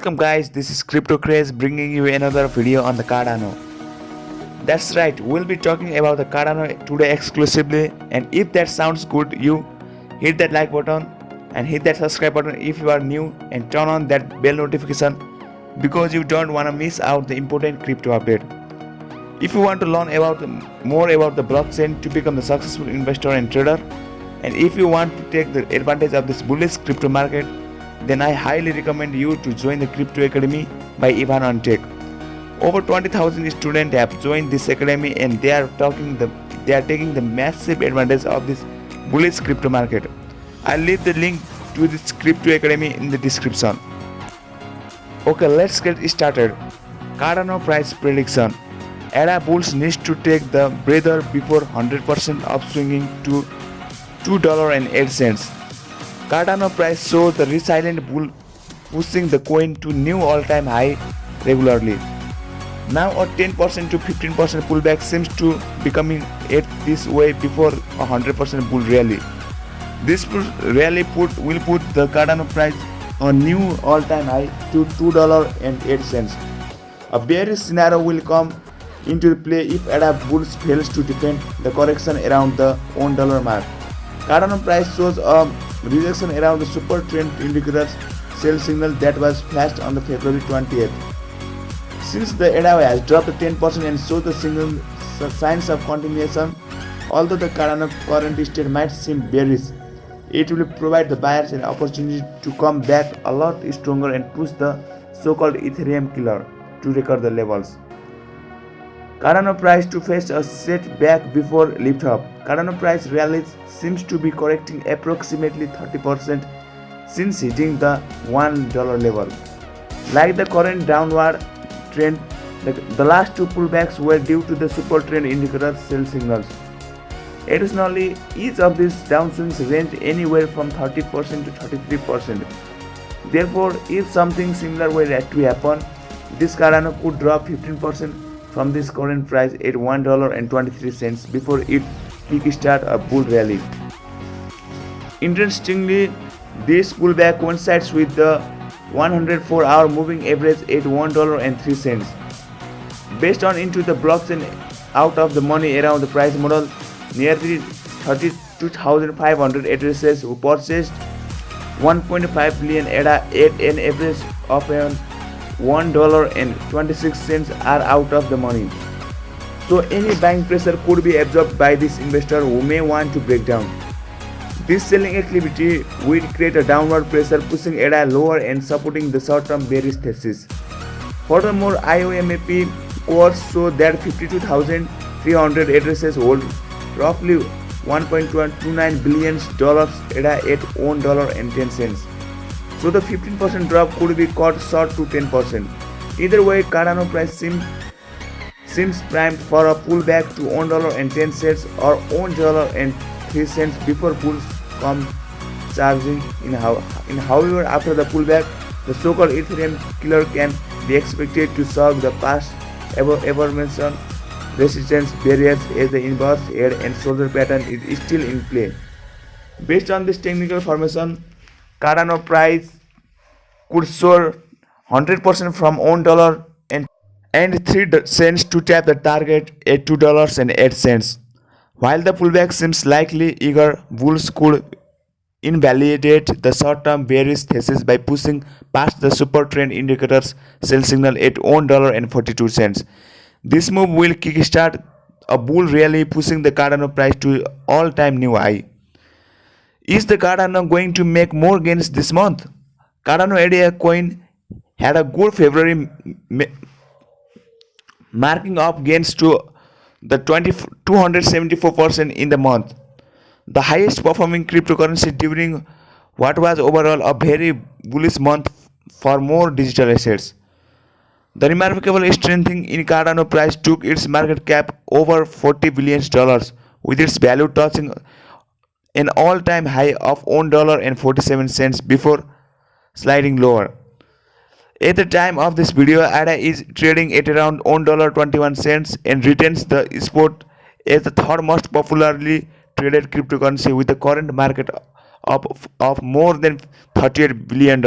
Welcome guys, this is Crypto Craze bringing you another video on the Cardano. That's right, we'll be talking about the Cardano today exclusively, and if that sounds good, you hit that like button and hit that subscribe button if you are new, and turn on that bell notification because you don't want to miss out the important crypto update. If you want to learn more about the blockchain to become the successful investor and trader, and if you want to take the advantage of this bullish crypto market, then I highly recommend you to join the Crypto Academy by Ivan on Tech. Over 20,000 students have joined this academy, and they are taking the massive advantage of this bullish crypto market. I'll leave the link to this Crypto Academy in the description. Okay, let's get started. Cardano price prediction. ADA bulls needs to take the breather before 100% upswinging to $2.08. Cardano price shows the resilient bull pushing the coin to new all-time high regularly. Now a 10% to 15% pullback seems to becoming it this way before a 100% bull rally. This rally will put the Cardano price on new all-time high to $2.08. A bearish scenario will come into play if ADA bulls fails to defend the correction around the $1 mark. Cardano price shows a rejection around the super trend indicator sell signal that was flashed on the February 20th. Since the ADA has dropped 10% and shows the signal signs of continuation, although the Cardano current state might seem bearish, it will provide the buyers an opportunity to come back a lot stronger and push the so-called Ethereum killer to record the levels. Cardano price to face a setback before lift-off. Cardano price rallies seems to be correcting approximately 30% since hitting the $1 level. Like the current downward trend, the last two pullbacks were due to the super trend indicator sell signals. Additionally, each of these downswings range anywhere from 30% to 33%. Therefore, if something similar were to happen, this Cardano could drop 15% from this current price at $1.23 before it kickstart a bull rally. Interestingly, this pullback coincides with the 104-hour moving average at $1.03. Based on into the blockchain out of the money around the price model, nearly 32,500 addresses who purchased 1.5 billion ADA at an average of around $1.26 are out of the money. So any buying pressure could be absorbed by this investor who may want to break down. This selling activity will create a downward pressure pushing ADA lower and supporting the short-term bearish thesis. Furthermore, IOMAP cores show that 52,300 addresses hold roughly $1.29 billion ADA at $1.10. So the 15% drop could be cut short to 10%. Either way, Cardano price seems primed for a pullback to $1.10 or $1.03 before bulls come charging in. However, after the pullback, the so-called Ethereum killer can be expected to shock the past aforementioned resistance barriers as the inverse head and shoulder pattern is still in play. Based on this technical formation, Cardano price could soar 100% from $1.03 to tap the target at $2.08. While the pullback seems likely, eager bulls could invalidate the short-term bearish thesis by pushing past the super trend indicator's sell signal at $1.42. This move will kickstart a bull rally, pushing the Cardano price to all-time new high. Is the Cardano going to make more gains this month? Cardano ADA coin had a good February, marking up gains to the 274% in the month, the highest performing cryptocurrency during what was overall a very bullish month for more digital assets. The remarkable strengthening in Cardano price took its market cap over $40 billion, with its value touching an all-time high of $1.47 before sliding lower. At the time of this video, ADA is trading at around $1.21 and retains the spot as the third most popularly traded cryptocurrency with a current market of more than $38 billion.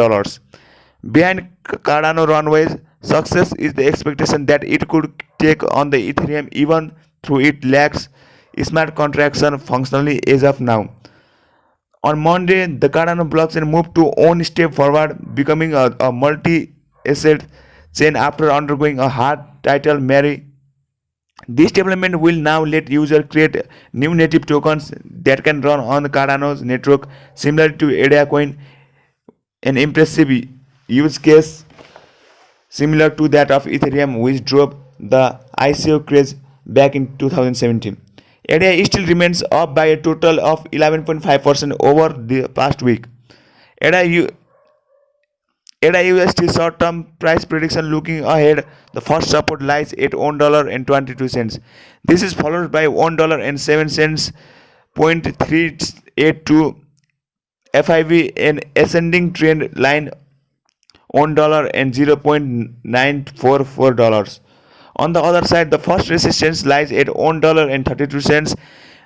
Behind Cardano runway's success is the expectation that it could take on the Ethereum even though it lacks smart contraction functionally as of now. On Monday, the Cardano blockchain moved to one step forward, becoming a multi-asset chain after undergoing a hard title Mary. This development will now let users create new native tokens that can run on Cardano's network, similar to ADA Coin, an impressive use case similar to that of Ethereum, which drove the ICO craze back in 2017. ADA still remains up by a total of 11.5% over the past week. ADA, ADA USD short-term price prediction looking ahead, the first support lies at $1.22. This is followed by $1.07, 0.382 FIV, an ascending trend line $1 and $0.944. On the other side, the first resistance lies at $1.32.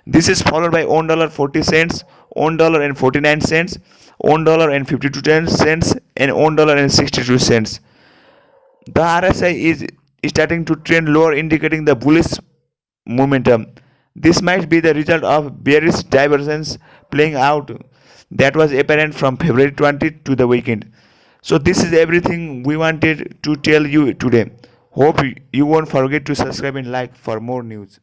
This is followed by $1.40, $1.49, $1.52, and $1.62. The RSI is starting to trend lower, indicating the bullish momentum. This might be the result of bearish divergence playing out that was apparent from February 20 to the weekend. So this is everything we wanted to tell you today. Hope you won't forget to subscribe and like for more news.